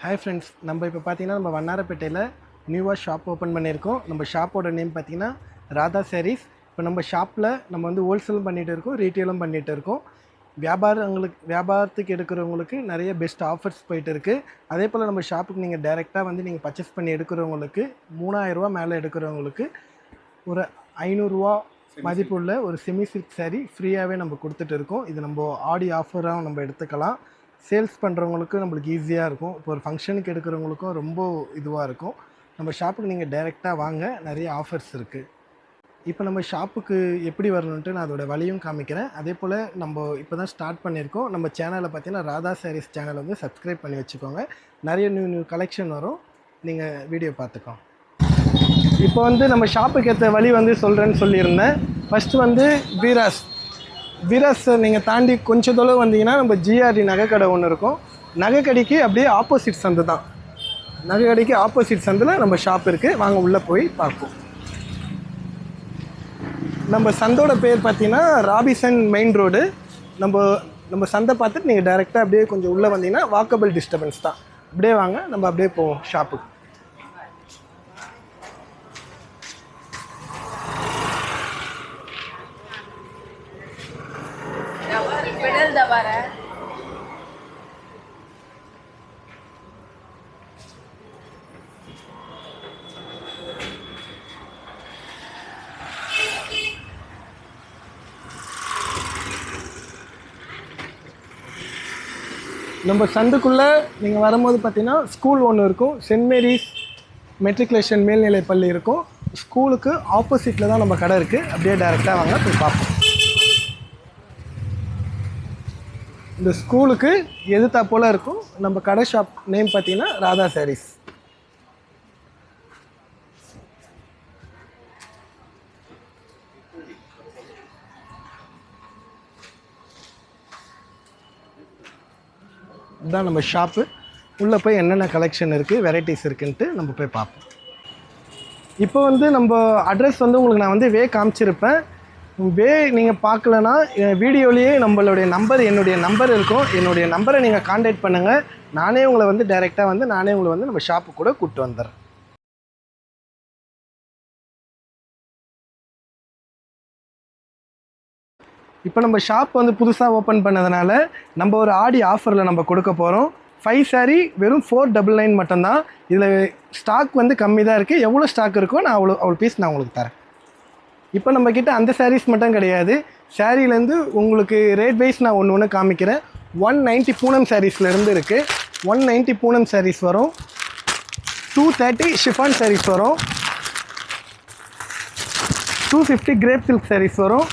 Hi friends, நம்ம இப்போ பார்த்தீங்கன்னா நம்ம வண்ணாரப்பேட்டையில் நியூவாக ஷாப் ஓப்பன் பண்ணியிருக்கோம். நம்ம ஷாப்போட நேம் பார்த்தீங்கன்னா ராதா சாரீஸ். இப்போ நம்ம ஷாப்பில் நம்ம வந்து ஹோல்சேலும் பண்ணிகிட்டு இருக்கோம், ரீட்டெயிலும் பண்ணிகிட்டு இருக்கோம். வியாபாரத்துக்கு எடுக்கிறவங்களுக்கு நிறைய பெஸ்ட் ஆஃபர்ஸ் போயிட்டு இருக்குது. அதே போல் நம்ம ஷாப்புக்கு நீங்கள் டைரெக்டாக வந்து நீங்கள் பர்ச்சேஸ் பண்ணி எடுக்கிறவங்களுக்கு 3000 மேலே எடுக்கிறவங்களுக்கு ஒரு 500 மதிப்புள்ள ஒரு செமி சில்க் சாரீ ஃப்ரீயாகவே நம்ம கொடுத்துட்டு இருக்கோம். இது நம்ம ஆடி ஆஃபராக நம்ம எடுத்துக்கலாம். சேல்ஸ் பண்ணுறவங்களுக்கு நம்மளுக்கு ஈஸியாக இருக்கும். இப்போ ஒரு ஃபங்க்ஷனுக்கு எடுக்கிறவங்களுக்கும் ரொம்ப இதுவாக இருக்கும். நம்ம ஷாப்புக்கு நீங்கள் டைரெக்டாக வாங்க, நிறைய ஆஃபர்ஸ் இருக்குது. இப்போ நம்ம ஷாப்புக்கு எப்படி வரணுன்ட்டு நான் அதோடய வழியும் காமிக்கிறேன். அதே போல் நம்ம இப்போ தான் ஸ்டார்ட் பண்ணியிருக்கோம். நம்ம சேனலில் பார்த்தீங்கன்னா ராதா சாரீஸ் சேனல் வந்து சப்ஸ்கிரைப் பண்ணி வச்சுக்கோங்க. நிறைய நியூ கலெக்ஷன் வரும், நீங்கள் வீடியோ பார்த்துக்கோங்க. இப்போ வந்து நம்ம ஷாப்புக்கு ஏற்ற வழி வந்து சொல்கிறேன்னு சொல்லியிருந்தேன். ஃபஸ்ட்டு வந்து வீராஸ் நீங்கள் தாண்டி கொஞ்சம் தொலைவு வந்தீங்கன்னா நம்ம ஜிஆர்டி நகைக்கடை ஒன்று இருக்கும். நகைக்கடைக்கு அப்படியே ஆப்போசிட் சந்து தான். நகைக்கடைக்கு ஆப்போசிட் சந்தில் நம்ம ஷாப் இருக்குது. வாங்க உள்ளே போய் பார்ப்போம். நம்ம சந்தோட பேர் பார்த்தீங்கன்னா ராபிசன் மெயின் ரோடு. நம்ம சந்தை பார்த்துட்டு நீங்கள் டைரெக்டாக அப்படியே கொஞ்சம் உள்ளே வந்தீங்கன்னா வாக்கபிள் டிஸ்டர்பன்ஸ் தான். அப்படியே வாங்க, நம்ம அப்படியே போவோம் ஷாப்புக்கு. நம்ம சந்துக்குள்ளே நீங்கள் வரும்போது பார்த்தீங்கன்னா ஸ்கூல் ஒன்று இருக்கும். சென்ட் மேரிஸ் மெட்ரிகுலேஷன் மேல்நிலைப் பள்ளி இருக்கும். ஸ்கூலுக்கு ஆப்போசிட்டில் தான் நம்ம கடை இருக்குது. அப்படியே டைரெக்டாக வாங்க போய் பார்ப்போம். இந்த ஸ்கூலுக்கு எதிர்த்தா போல் இருக்கும் நம்ம கடை. ஷாப் நேம் பார்த்தீங்கன்னா ராதா சாரீஸ். இதுதான் நம்ம ஷாப்பு. உள்ளே போய் என்னென்ன கலெக்ஷன் இருக்குது, வெரைட்டிஸ் இருக்குன்ட்டு நம்ம போய் பார்ப்போம். இப்போ வந்து நம்ம அட்ரஸ் வந்து உங்களுக்கு நான் வந்து காமிச்சிருப்பேன். நீங்கள் பார்க்கலன்னா வீடியோலேயே என்னுடைய நம்பர் இருக்கும். என்னுடைய நம்பரை நீங்கள் கான்டாக்ட் பண்ணுங்கள். நானே உங்களை வந்து டைரெக்டாக வந்து உங்களை வந்து நம்ம ஷாப்பு கூட கூப்பிட்டு வந்துடுறேன். இப்போ நம்ம ஷாப் வந்து புதுசாக ஓப்பன் பண்ணதுனால நம்ம ஒரு ஆடி ஆஃபரில் நம்ம கொடுக்க போகிறோம். 5 சாரீ வெறும் 499 மட்டும்தான். இதில் ஸ்டாக் வந்து கம்மி தான் இருக்குது. எவ்வளோ ஸ்டாக் இருக்கோ நான் அவ்வளோ பீஸ் நான் உங்களுக்கு தரேன். இப்போ நம்மக்கிட்ட அந்த சாரீஸ் மட்டும் கிடையாது. சாரீலேருந்து உங்களுக்கு ரேட் வைஸ் நான் ஒன்று காமிக்கிறேன். 190 பூனம் சாரீஸ்லேருந்து இருக்குது. 190 பூனம் சாரீஸ் வரும். 230 ஷிஃபான் சாரீஸ் வரும். 250 கிரேப் சில்க் சாரீஸ் வரும்.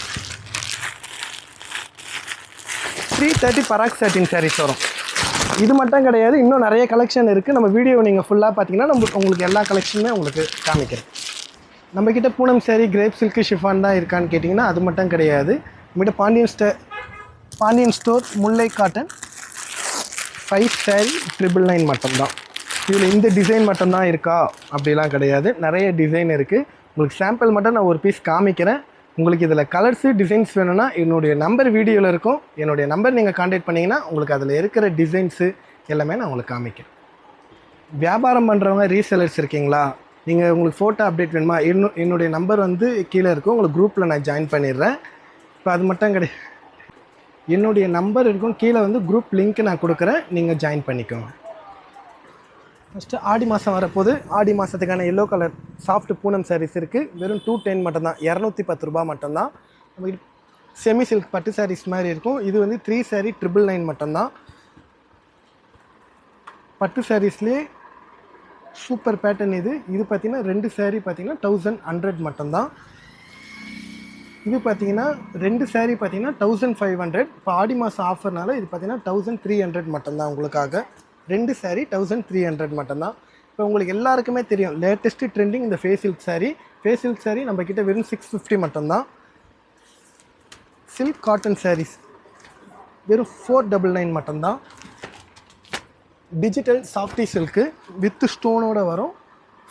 330 பராக் சாட்டின் சாரீஸ் வரும். இது மட்டும் கிடையாது, இன்னும் நிறைய கலெக்ஷன் இருக்குது. நம்ம வீடியோ நீங்கள் ஃபுல்லாக பார்த்தீங்கன்னா உங்களுக்கு எல்லா கலெக்ஷனுமே உங்களுக்கு காமிக்கிறேன். நம்மக்கிட்ட Poonam sari, crepe silk, chiffon தான் இருக்கான்னு கேட்டிங்கன்னா அது மட்டும் கிடையாது. நம்மகிட்ட பாண்டியன் ஸ்டோர் முல்லை காட்டன் 5 சாரீ 999 மட்டும்தான். இதில் இந்த டிசைன் மட்டும்தான் இருக்கா அப்படிலாம் கிடையாது, நிறைய டிசைன் இருக்குது. உங்களுக்கு சாம்பிள் மட்டும் நான் ஒரு பீஸ் காமிக்கிறேன். உங்களுக்கு இதில் கலர்ஸு டிசைன்ஸ் வேணும்னா என்னுடைய நம்பர் வீடியோவில் இருக்கும். என்னுடைய நம்பர் நீங்கள் கான்டாக்ட் பண்ணிங்கன்னா உங்களுக்கு அதில் இருக்கிற டிசைன்ஸு எல்லாமே நான் உங்களுக்கு காமிக்கிறேன். வியாபாரம் பண்ணுறவங்க ரீசெலர்ஸ் இருக்கீங்களா, நீங்கள் உங்களுக்கு ஃபோட்டோ அப்டேட் வேணுமா, என்னுடைய நம்பர் வந்து கீழே இருக்கும். உங்களுக்கு குரூப்பில் நான் ஜாயின் பண்ணிடுறேன். இப்போ அது மட்டும் கிடையாது, என்னுடைய நம்பர் இருக்கும் கீழே வந்து குரூப் லிங்க் நான் கொடுக்குறேன், நீங்கள் ஜாயின் பண்ணிக்கோங்க. ஃபஸ்ட்டு ஆடி மாதம் வரப்போது. ஆடி மாதத்துக்கான yellow colour soft Poonam sarees இருக்குது. வெறும் 210 மட்டும்தான், 210 ரூபா மட்டும்தான். நம்ம செமி சில்க் பட்டு சாரீஸ் மாதிரி இருக்கும். இது வந்து 3 சாரீ 999 மட்டும்தான். பட்டு சாரீஸ்லேயே சூப்பர் பேட்டர்ன் இது. பார்த்திங்கன்னா 2 சாரீ பார்த்திங்கன்னா 1100 மட்டும்தான். இது பார்த்திங்கன்னா 2 சாரீ பார்த்திங்கன்னா 1500. இப்போ ஆடி மாதம் ஆஃபர்னால இது பார்த்திங்கன்னா 1300 மட்டும்தான் உங்களுக்காக. 2 சாரீ 1300 மட்டும்தான். இப்போ உங்களுக்கு எல்லாருக்குமே தெரியும் லேட்டஸ்ட்டு ட்ரெண்டிங் இந்த ஃபேஸ் சில்க் சாரீ நம்மக்கிட்ட வெறும் 650 மட்டும்தான். சில்க் காட்டன் சாரீஸ் வெறும் 499 மட்டும்தான். டிஜிட்டல் சாஃப்டி சில்க்கு வித் ஸ்டோனோடு வரும்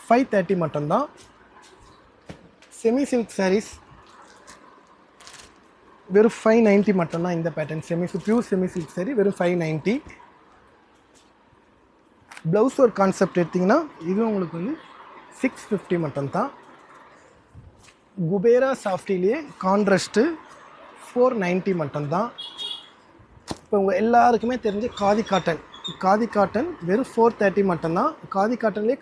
530 மட்டும்தான். செமி சில்க் சாரீஸ் வெறும் 590 மட்டும்தான். இந்த pattern pure semi silk sari வெறும் 590. ப்ளவுஸ் ஒரு கான்செப்ட் எடுத்திங்கன்னா இது உங்களுக்கு வந்து 650 மட்டும்தான். குபேரா சாஃப்டிலேயே கான்ட்ராஸ்ட்டு 490 மட்டும்தான். இப்போ உங்கள் எல்லாருக்குமே தெரிஞ்ச காதி காட்டன் வெறும் 430 மட்டும்தான். காதி காட்டன்லேயே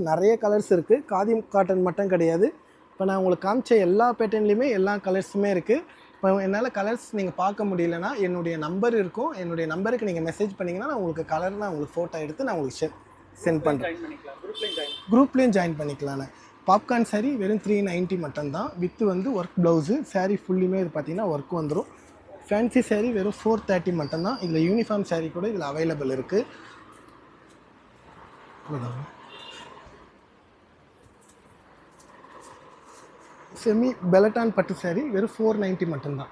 நிறைய கலர்ஸ் இருக்குது. காதி காட்டன் மட்டும் கிடையாது. இப்போ நான் உங்களுக்கு காமிச்ச எல்லா பேட்டர்ன்லேயுமே எல்லா கலர்ஸுமே இருக்குது. இப்போ என்னால் கலர்ஸ் நீங்கள் பார்க்க முடியலன்னா என்னுடைய நம்பர் இருக்கும். என்னுடைய நம்பருக்கு நீங்கள் மெசேஜ் பண்ணிங்கன்னா நான் உங்களுக்கு கலர்லாம் உங்களுக்கு ஃபோட்டோ எடுத்து நான் உங்களுக்கு சென்ட் பண்ணுறேன். குரூப்லேயும் ஜாயின் பண்ணிக்கலான்னு. பாப்கார்ன் சாரீ வெறும் 390 மட்டும்தான். வித்து வந்து ஒர்க் ப்ளவுஸு. சாரீ ஃபுல்லுமே இது பார்த்தீங்கன்னா ஒர்க் வந்துடும். ஃபேன்சி சாரீ வெறும் 430 மட்டும்தான். இதில் யூனிஃபார்ம் சாரீ கூட இதில் அவைலபிள் இருக்குது. செமி பெலட்டான் பட்டு சாரீ வெறும் 490 மட்டும்தான்.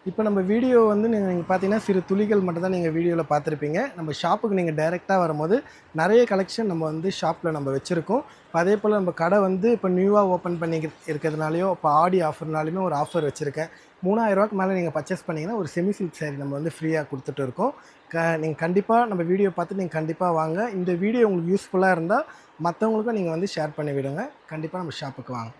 இப்போ நம்ம வீடியோ வந்து நீங்கள் பார்த்தீங்கன்னா சிறு துளிகள் மட்டும் தான் நீங்கள் வீடியோவில் பார்த்துருப்பீங்க. நம்ம ஷாப்புக்கு நீங்கள் டைரெக்டாக வரும்போது நிறைய கலெக்ஷன் நம்ம வந்து ஷாப்பில் நம்ம வச்சுருக்கோம். அதே போல் நம்ம கடை வந்து இப்போ நியூவாக ஓப்பன் பண்ணி இருக்கிறதுனாலையோ இப்போ ஆடி ஆஃபர்னாலையுமே ஒரு ஆஃபர் வச்சுருக்கேன். 3000 ரூபாய்க்கு மேலே நீங்கள் பர்ச்சேஸ் பண்ணிங்கன்னா ஒரு செமி சில்க் சாரீ நம்ம வந்து ஃப்ரீயாக கொடுத்துட்டு இருக்கோம். நீங்கள் கண்டிப்பாக நம்ம வீடியோ பார்த்து நீங்கள் கண்டிப்பாக வாங்க. இந்த வீடியோ உங்களுக்கு யூஸ்ஃபுல்லாக இருந்தால் மற்றவங்களுக்கும் நீங்கள் வந்து ஷேர் பண்ணி விடுங்க. கண்டிப்பாக நம்ம ஷாப்புக்கு வாங்க.